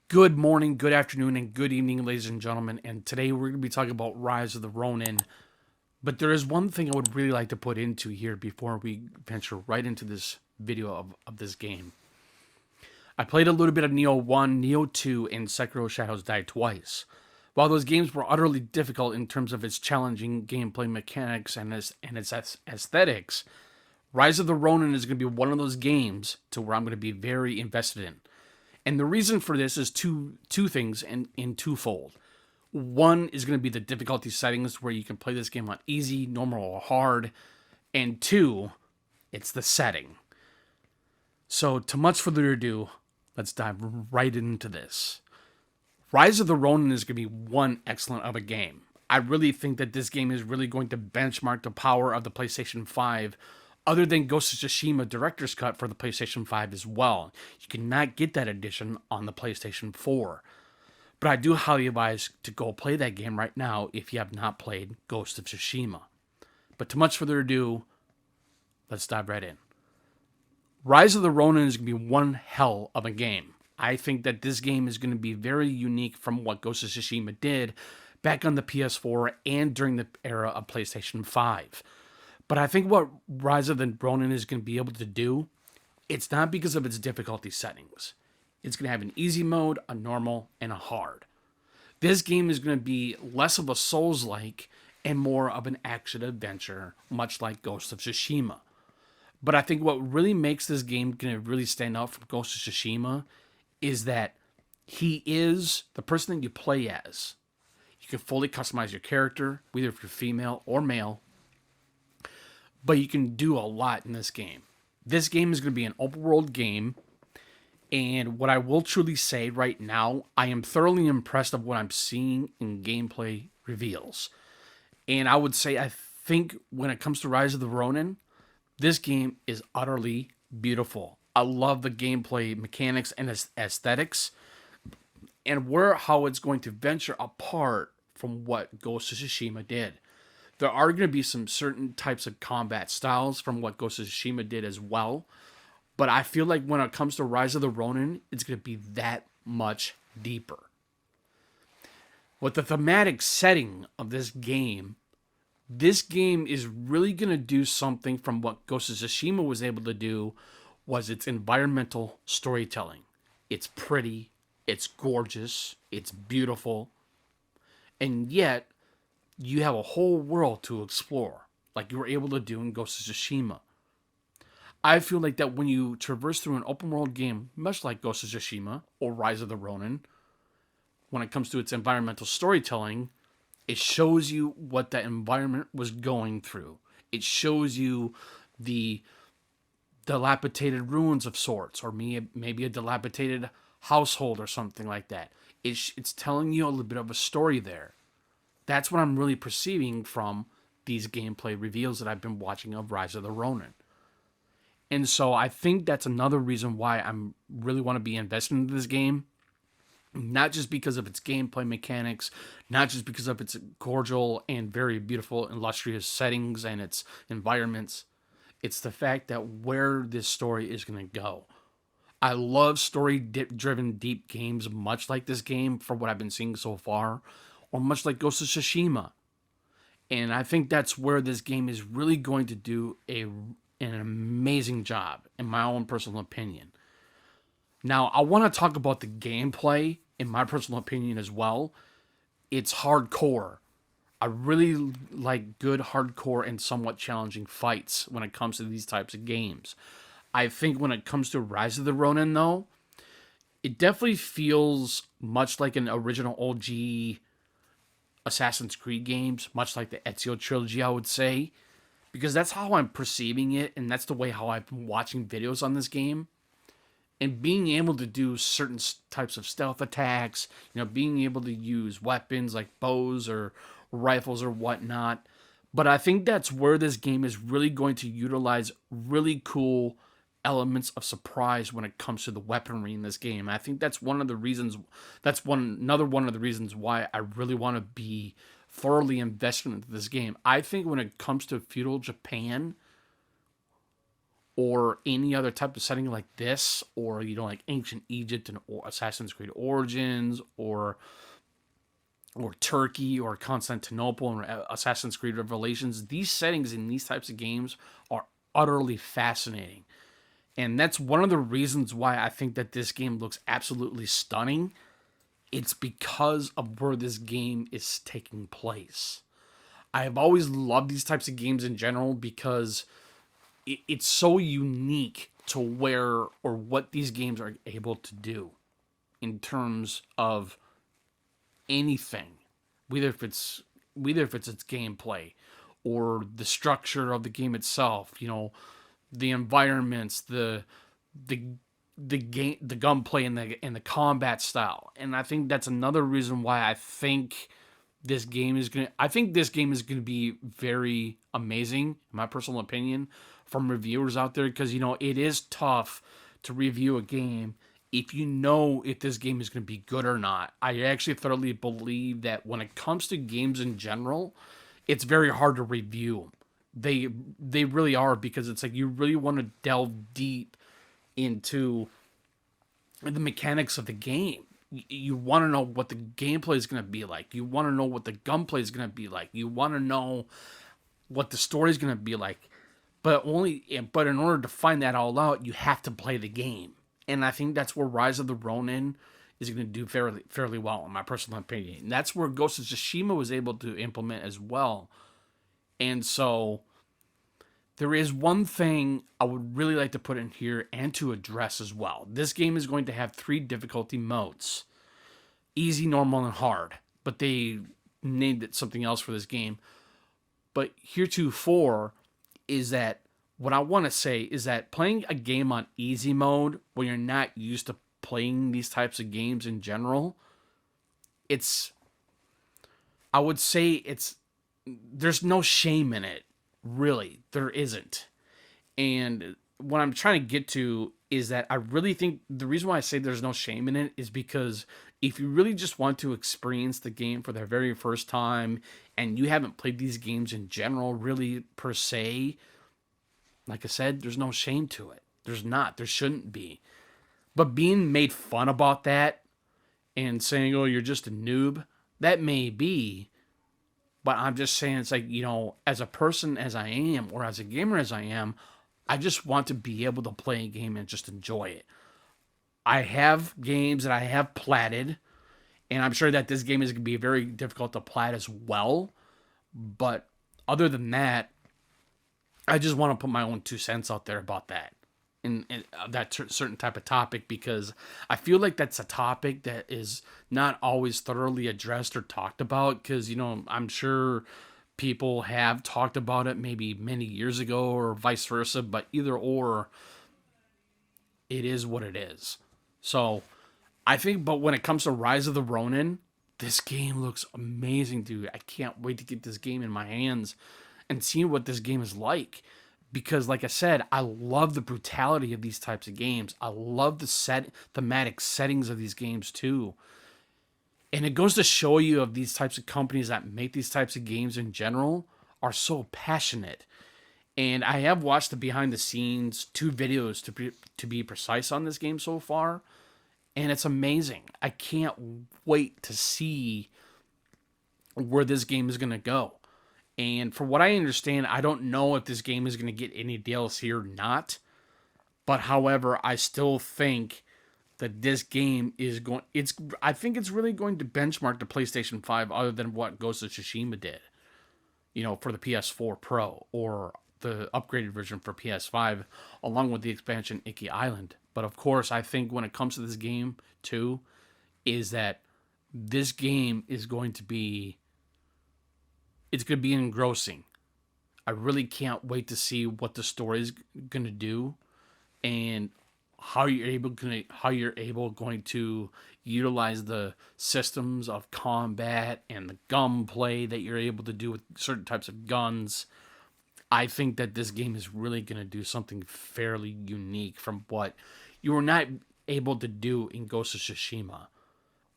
Good morning, good afternoon, and good evening, ladies and gentlemen. And today we're going to be talking about Rise of the Ronin. But there is one thing I would really like to put into here before we venture right into this video of this game. I played a little bit of Neo 1, Neo 2, and Sekiro Shadows Die Twice. While those games were utterly difficult in terms of its challenging gameplay mechanics and its aesthetics, Rise of the Ronin is going to be one of those games to where I'm going to be very invested in. And the reason for this is two things in twofold. One is going to be the difficulty settings where you can play this game on easy, normal, or hard. And two, it's the setting. So, to much further ado, let's dive right into this. Rise of the Ronin is going to be one excellent of a game. I really think that this game is really going to benchmark the power of the PlayStation 5, other than Ghost of Tsushima Director's Cut for the PlayStation 5 as well. You cannot get that edition on the PlayStation 4. But I do highly advise to go play that game right now if you have not played Ghost of Tsushima. But to much further ado, let's dive right in. Rise of the Ronin is going to be one hell of a game. I think that this game is going to be very unique from what Ghost of Tsushima did back on the PS4 and during the era of PlayStation 5. But I think what Rise of the Ronin is going to be able to do, it's not because of its difficulty settings. It's going to have an easy mode, a normal, and a hard. This game is going to be less of a Souls-like and more of an action-adventure, much like Ghost of Tsushima. But I think what really makes this game going to really stand out from Ghost of Tsushima is that he is the person that you play as. You can fully customize your character, whether if you're female or male, but you can do a lot in this game. This game is going to be an open world game, and what I will truly say right now, I am thoroughly impressed of what I'm seeing in gameplay reveals. And I would say I think when it comes to Rise of the Ronin, this game is utterly beautiful. I love the gameplay mechanics and aesthetics, and how it's going to venture apart from what Ghost of Tsushima did. There are going to be some certain types of combat styles from what Ghost of Tsushima did as well, but I feel like when it comes to Rise of the Ronin, it's going to be that much deeper. With the thematic setting of this game is really going to do something from what Ghost of Tsushima was able to do was its environmental storytelling. It's pretty, it's gorgeous, it's beautiful, and yet you have a whole world to explore, like you were able to do in Ghost of Tsushima. I feel like that when you traverse through an open world game, much like Ghost of Tsushima or Rise of the Ronin, when it comes to its environmental storytelling, it shows you what that environment was going through. It shows you the dilapidated ruins of sorts, or maybe a dilapidated household or something like that. It's telling you a little bit of a story there. That's what I'm really perceiving from these gameplay reveals that I've been watching of Rise of the Ronin. And so I think that's another reason why I'm really want to be invested into this game. Not just because of its gameplay mechanics, not just because of its cordial and very beautiful, illustrious settings and its environments. It's the fact that where this story is going to go. I love story-driven deep games, much like this game, for what I've been seeing so far, or much like Ghost of Tsushima. And I think that's where this game is really going to do an amazing job, in my own personal opinion. Now, I want to talk about the gameplay, in my personal opinion as well. It's hardcore. I really like good, hardcore, and somewhat challenging fights when it comes to these types of games. I think when it comes to Rise of the Ronin, though, it definitely feels much like an original OG Assassin's Creed games, much like the Ezio trilogy, I would say, because that's how I'm perceiving it, and that's the way how I've been watching videos on this game. And being able to do certain types of stealth attacks, being able to use weapons like bows or rifles or whatnot. But I think that's where this game is really going to utilize really cool elements of surprise when it comes to the weaponry in this game. I think that's one of the reasons. Another one of the reasons why I really want to be thoroughly invested into this game. I think when it comes to feudal Japan, or any other type of setting like this, or like ancient Egypt and Assassin's Creed Origins, or Turkey or Constantinople and Assassin's Creed Revelations, these settings in these types of games are utterly fascinating. And that's one of the reasons why I think that this game looks absolutely stunning. It's because of where this game is taking place. I have always loved these types of games in general because it's so unique to where or what these games are able to do in terms of anything, whether if it's its gameplay or the structure of the game itself, the environments, the the gunplay and the combat style. And I think that's another reason why I think this game is gonna be very amazing, in my personal opinion, from reviewers out there, because it is tough to review a game if you know if this game is going to be good or not. I actually thoroughly believe that when it comes to games in general, it's very hard to review. They really are, because it's like you really want to delve deep into the mechanics of the game. You want to know what the gameplay is going to be like. You want to know what the gunplay is going to be like. You want to know what the story is going to be like. But in order to find that all out, you have to play the game. And I think that's where Rise of the Ronin is going to do fairly well, in my personal opinion. And that's where Ghost of Tsushima was able to implement as well. And so there is one thing I would really like to put in here and to address as well. This game is going to have 3 difficulty modes: easy, normal, and hard. But they named it something else for this game. But heretofore is that what I want to say is that playing a game on easy mode when you're not used to playing these types of games in general, I would say there's no shame in it. Really, there isn't. And what I'm trying to get to is that I really think the reason why I say there's no shame in it is because if you really just want to experience the game for the very first time and you haven't played these games in general, really, per se, like I said, there's no shame to it. There's not. There shouldn't be. But being made fun about that and saying, oh, you're just a noob, that may be. But I'm just saying, it's like, as a person as I am, or as a gamer as I am, I just want to be able to play a game and just enjoy it. I have games that I have platted, and I'm sure that this game is going to be very difficult to plat as well. But other than that, I just want to put my own 2 cents out there about that. In that certain type of topic, because I feel like that's a topic that is not always thoroughly addressed or talked about, because I'm sure people have talked about it maybe many years ago or vice versa, but either or, it is what it is. So I think, but when it comes to Rise of the Ronin, this game looks amazing, dude. I can't wait to get this game in my hands and see what this game is like. Because, like I said, I love the brutality of these types of games. I love the thematic settings of these games too. And it goes to show you of these types of companies that make these types of games in general are so passionate. And I have watched the behind the scenes 2 videos to be precise on this game so far, and it's amazing. I can't wait to see where this game is going to go. And from what I understand, I don't know if this game is going to get any DLC or not. But however, I still think that this game is I think it's really going to benchmark the PlayStation 5, other than what Ghost of Tsushima did, for the PS4 Pro, or the upgraded version for PS5, along with the expansion Iki Island. But of course, I think when it comes to this game too, is that this game is going to be engrossing. I really can't wait to see what the story is going to do, and how you're able to utilize the systems of combat and the gunplay that you're able to do with certain types of guns. I think that this game is really going to do something fairly unique from what you were not able to do in Ghost of Tsushima.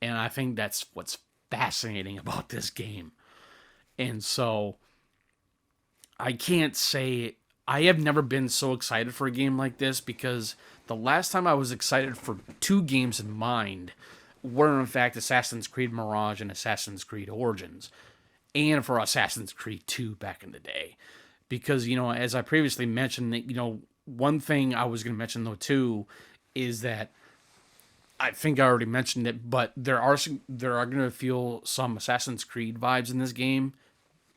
And I think that's what's fascinating about this game. And so I can't say I have never been so excited for a game like this, because the last time I was excited for two games in mind were, in fact, Assassin's Creed Mirage and Assassin's Creed Origins, and for Assassin's Creed 2 back in the day. Because, as I previously mentioned, that, one thing I was going to mention, though, too, is that I think I already mentioned it, but there are going to feel some Assassin's Creed vibes in this game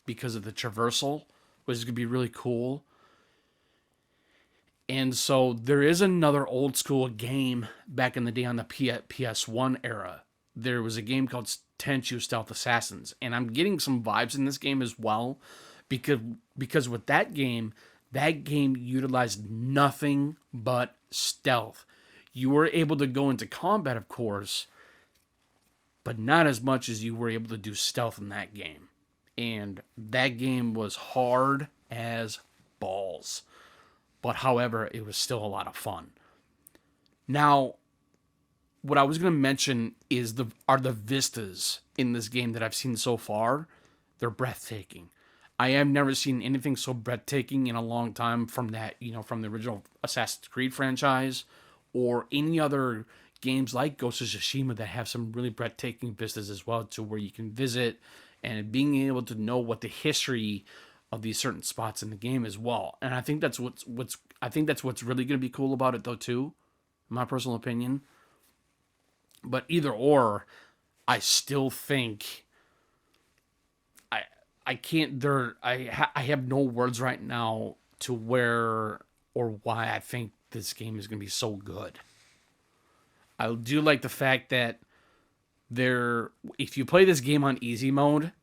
because of the traversal, which is going to be really cool. And so there is another old school game back in the day on the PS1 era. There was a game called Tenchu Stealth Assassins, and I'm getting some vibes in this game as well, because with that game utilized nothing but stealth. You were able to go into combat, of course, but not as much as you were able to do stealth in that game. And that game was hard as balls. But however, it was still a lot of fun. Now, what I was going to mention is the vistas in this game that I've seen so far. They're breathtaking. I have never seen anything so breathtaking in a long time from that, from the original Assassin's Creed franchise, or any other games like Ghost of Tsushima that have some really breathtaking vistas as well, to where you can visit, and being able to know what the history of these certain spots in the game as well. And I think that's what's really going to be cool about it, though, too, in my personal opinion. But either or, I still think I can't there I have no words right now to where or why I think this game is going to be so good. I do like the fact that if you play this game on easy mode,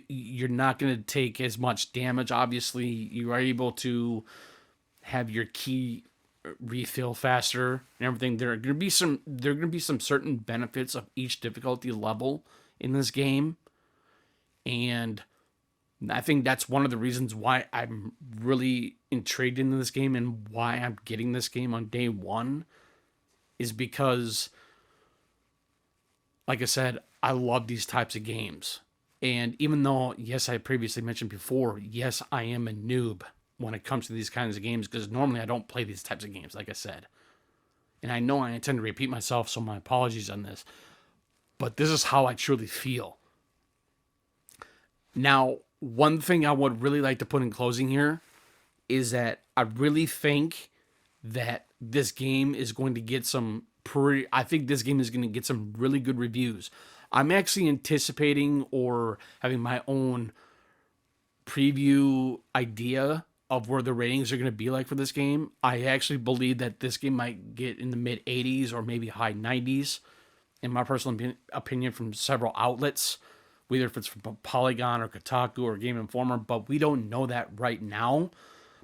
you're not going to take as much damage. Obviously, you are able to have your key refill faster and everything. There are going to be some certain benefits of each difficulty level in this game, and I think that's one of the reasons why I'm really intrigued into this game, and why I'm getting this game on day one, is because, like I said, I love these types of games. And even though, yes, I previously mentioned before, yes, I am a noob when it comes to these kinds of games, because normally I don't play these types of games, like I said. And I know I intend to repeat myself, so my apologies on this. But this is how I truly feel. Now, one thing I would really like to put in closing here is that I really think that this game is going to get some really good reviews. I'm actually anticipating, or having my own preview idea of where the ratings are going to be like for this game. I actually believe that this game might get in the mid 80s or maybe high 90s, in my personal opinion, from several outlets, whether if it's from Polygon or Kotaku or Game Informer, but we don't know that right now.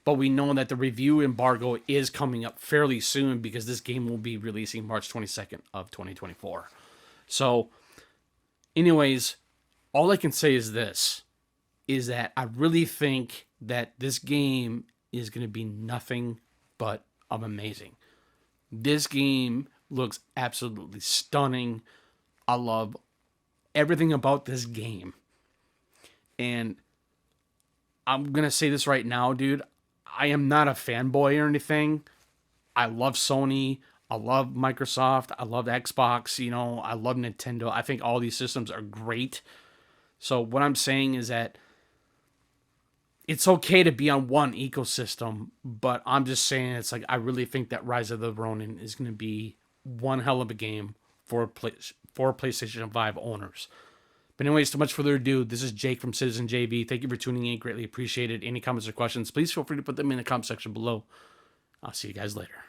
But we know that the review embargo is coming up fairly soon, because this game will be releasing March 22nd of 2024. So, anyways, all I can say is this, is that I really think that this game is going to be nothing but amazing. This game looks absolutely stunning. I love everything about this game. And I'm going to say this right now, dude. I am not a fanboy or anything. I love Sony. I love Microsoft. I love Xbox. I love Nintendo. I think all these systems are great. So what I'm saying is that it's okay to be on one ecosystem, but I'm just saying, it's like, I really think that Rise of the Ronin is going to be one hell of a game for PlayStation 5 owners. But anyways, too much further ado, this is Jake from Citizen JV. Thank you for tuning in. Greatly appreciated. Any comments or questions, please feel free to put them in the comment section below. I'll see you guys later.